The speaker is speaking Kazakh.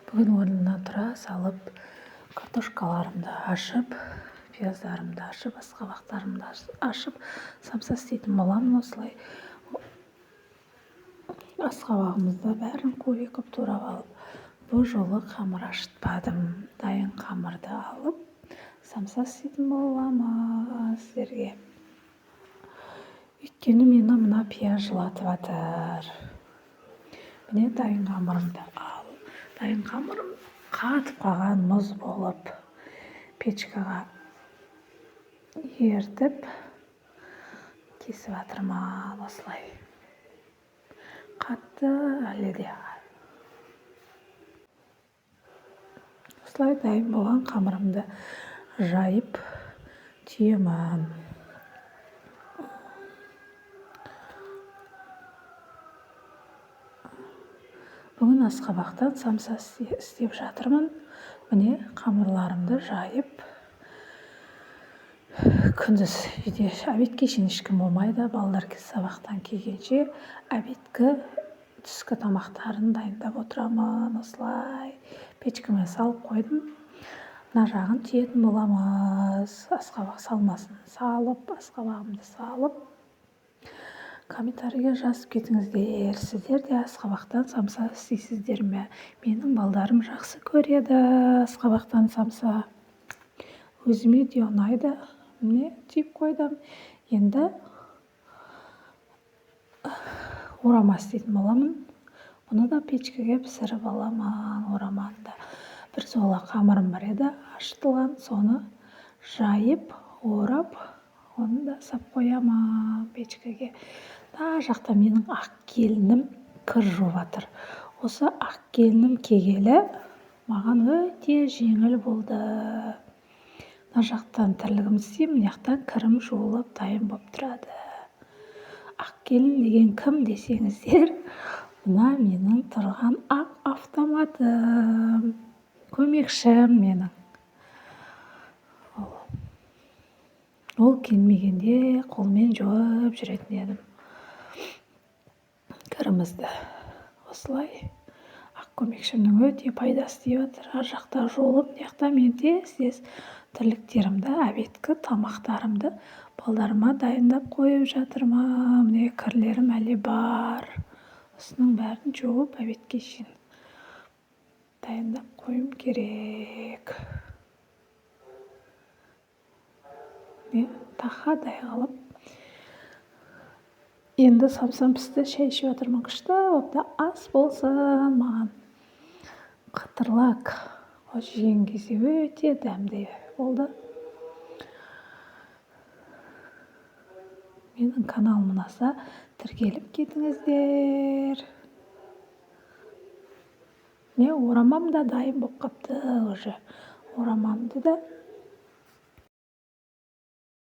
Бүгін орнына тұра салып, картошкаларымды ашып, пияздарымды ашып, асқабақтарымды ашып, самса істейтін боламын. Осылай асқабағымызды бәрін қойып турап алып, бұл жолы қамыр ашытпадым. Дайын қамырды алып, самса істейтін боламыз сіздерге. Өйткені мені мына пияз жылатып жатыр. Міне дайын қамырымды алып, дайын қамырым қатып қалған мұз болып, печкаға ертіп кесіп жатырмын. Осылай қатты әлі де. Осылай дайын болған қамырымды жайып түйемін. Бүгін асқабақтан самса істеп жатырмын. Міне қамырларымды жайып, күндіз үйде обедке шейін ешкім болмайды. Балалар сабақтан келгенше обедкі түскі тамақтарын дайындап отырамын. Осылай печкамен салып қойдым. Мына жағын түйетін боламыз. Асқабақ салмасын салып, асқабағымды салып, комментарийге жазып кетіңіздер. Сіздер де асқабақтан самса істейсіздер ме? Менің балдарым жақсы көреді асқабақтан самса. Өзіме де ұнайды. Міне түйіп қойдым. Енді орама істейтін боламын. Бұны да печкаге пісіріп аламын. Ораманды бір зола қамырым бар еді, ашытылған, соны жайып, орап, оны да сап қоямын печкаге. Мына жақта менің ақ келінім кір жуып жатыр. Осы ақ келінім келгелі маған өте жеңіл болды. Мына жақтан тірлігім істеймін, мына жақтан кірім жуылып дайын болып тұрады. Ақ келін деген кім десеңіздер, мына менің тұрған ақ автоматым, көмекшім менің. Ол келмегенде қолмен жуып жүретін едім кірімізді. Осылай ақ көмекшімнің өте пайдасы тиіп жатыр. Ар жақта жуылып, мына жақта мен тез тірліктерімді, обедкі тамақтарымды балдарыма дайындап қойып жатырмын. Міне кірлерім әлі бар. Осының бәрін жуып, обедке шейін дайындап қойым керек. Тақадай қылып. Енді самсам пісті, шай ішіп жатырмын. Күшті болыпты, ас болсын маған. Қытырлак. Жеген кезде өте дәмді болды. Менің каналым ұнаса, тіркеліп кетіңіздер. Орамам да дайын болып қапты уже. Орамамды да